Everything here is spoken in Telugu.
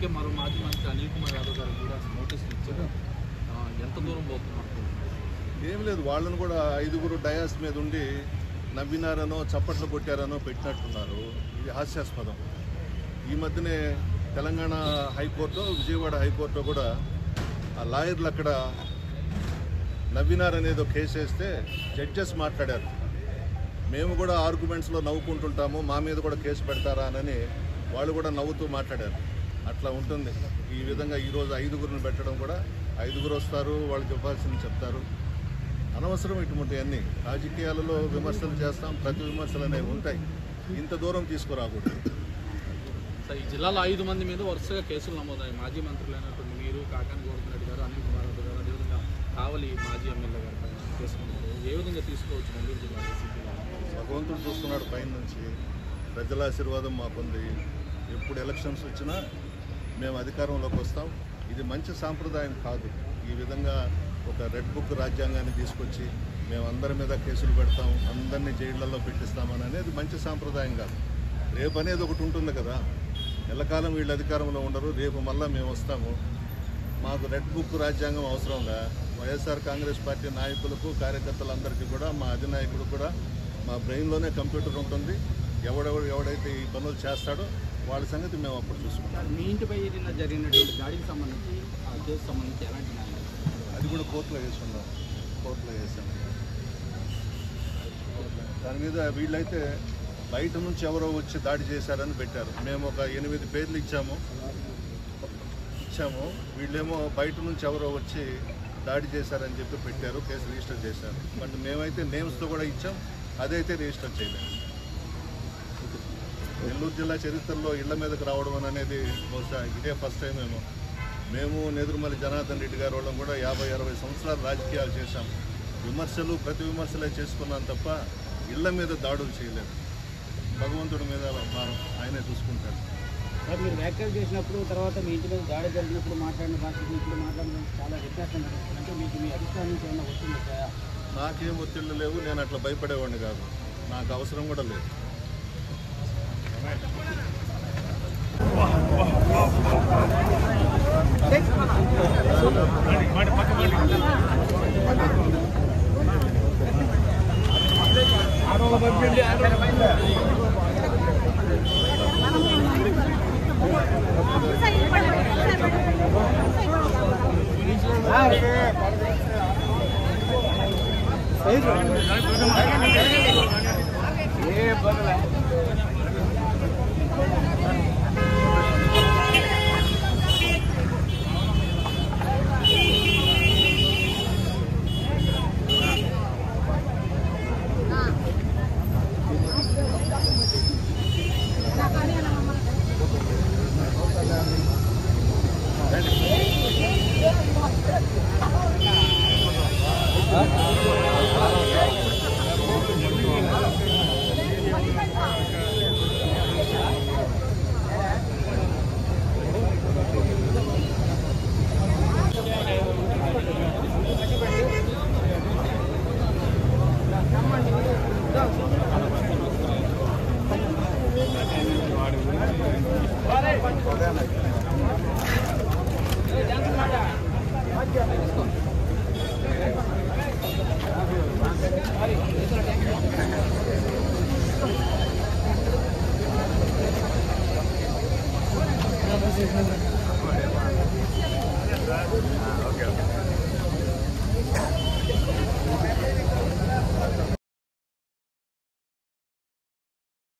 ఇప్పటికే మరో మాజీ మంత్రి అనిల్ కుమార్ యాదవ్ గారు కూడా నోటీసులు ఇచ్చారు. ఎంత దూరం పోతున్నారు? ఏం లేదు, వాళ్ళను కూడా 5గురు డయాస్ మీద ఉండి నవ్వినారనో చప్పట్లు కొట్టారనో పెట్టినట్టున్నారు. ఇది హాస్యాస్పదం. ఈ మధ్యనే తెలంగాణ హైకోర్టు, విజయవాడ హైకోర్టు కూడా ఆ లాయర్లు అక్కడ నవ్వినారనేదో కేసు వేస్తే జడ్జెస్ మాట్లాడారు. మేము కూడా ఆర్గ్యుమెంట్స్లో నవ్వుకుంటుంటాము, మా మీద కూడా కేసు పెడతారా అని వాళ్ళు కూడా నవ్వుతూ మాట్లాడారు. అట్లా ఉంటుంది. ఈ విధంగా ఈరోజు 5గురిని పెట్టడం కూడా 5గురు వస్తారు, వాళ్ళు చెప్పాల్సింది చెప్తారు. అనవసరం ఇటువంటివన్నీ. రాజకీయాలలో విమర్శలు చేస్తాం, ప్రతి విమర్శలు అనేవి ఉంటాయి. ఇంత దూరం తీసుకురాకూడదు. ఈ జిల్లాలో 5 మంది మీద వరుసగా కేసులు నమోదాయి. మాజీ మంత్రులైనటువంటి మీరు, కాకాని గోవర్ధన్ రెడ్డి గారు, అనిల్ కుమార్ యాదవ్ గారు, అదేవిధంగా కావలి మాజీ ఎమ్మెల్యే గారు పైన కేసుకున్నారు. ఏ విధంగా తీసుకోవచ్చు నెల్లూరు జిల్లా? భగవంతుడు చూస్తున్నాడు పైన నుంచి. ప్రజల ఆశీర్వాదం మాకుంది. ఎప్పుడు ఎలక్షన్స్ వచ్చినా మేము అధికారంలోకి వస్తాం. ఇది మంచి సాంప్రదాయం కాదు. ఈ విధంగా ఒక రెడ్ బుక్ రాజ్యాంగాన్ని తీసుకొచ్చి మేము అందరి మీద కేసులు పెడతాం, అందరినీ జైళ్లలో పెట్టిస్తామని అనేది మంచి సాంప్రదాయం కాదు. రేపు అనేది ఒకటి ఉంటుంది కదా. ఎల్లకాలం వీళ్ళు అధికారంలో ఉండరు, రేపు మళ్ళీ మేము వస్తాము. మాకు రెడ్ బుక్ రాజ్యాంగం అవసరంగా వైఎస్ఆర్ కాంగ్రెస్ పార్టీ నాయకులకు, కార్యకర్తలందరికీ కూడా, మా అధినాయకుడు కూడా మా బ్రెయిన్లోనే కంప్యూటర్ ఉంటుంది. ఎవడైతే ఈ పనులు చేస్తాడో వాళ్ళ సంగతి మేము అప్పుడు చూసుకుంటాం. మీ ఇంటిపై జరిగినటువంటి దాడికి సంబంధించి, ఆ కేసు సంబంధించి ఎలాంటి అది కూడా కోర్టులో వేసాం. దాని మీద వీళ్ళైతే బయట నుంచి ఎవరో వచ్చి దాడి చేశారని పెట్టారు. మేము ఒక 8 పేర్లు ఇచ్చాము. వీళ్ళేమో బయట నుంచి ఎవరో వచ్చి దాడి చేశారని చెప్పి పెట్టారు, కేసు రిజిస్టర్ చేశారు. బట్ మేమైతే నేమ్స్తో కూడా ఇచ్చాం, అదైతే రిజిస్టర్ చేయలేదు. నెల్లూరు జిల్లా చరిత్రలో ఇళ్ల మీదకి రావడం అనేది బహుశా ఇదే ఫస్ట్ టైం ఏమో. మేము నేదురుమల్లి జనార్దన్ రెడ్డి గారి వాళ్ళం కూడా 50-60 సంవత్సరాలు రాజకీయాలు చేశాం. విమర్శలు, ప్రతి విమర్శలే చేసుకున్నాం తప్ప ఇళ్ల మీద దాడులు చేయలేదు. భగవంతుడి మీద ఆయనే చూసుకుంటాడు. మీరు వ్యాఖ్యలు చేసినప్పుడు, తర్వాత మీ ఇంటి మీద దాడి జరిగినప్పుడు మాట్లాడిన భాషకి ఇప్పుడు మాట్లాడడం చాలా వ్యత్యాసం. అంటే మీకు మీ అధికారం నుంచి ఏమన్నా ఒత్తిడి వచ్చాయా? నాకేం ఒత్తిళ్ళు లేవు. నేను అట్లా భయపడేవాడిని కాదు. నాకు అవసరం కూడా లేదు. Okay.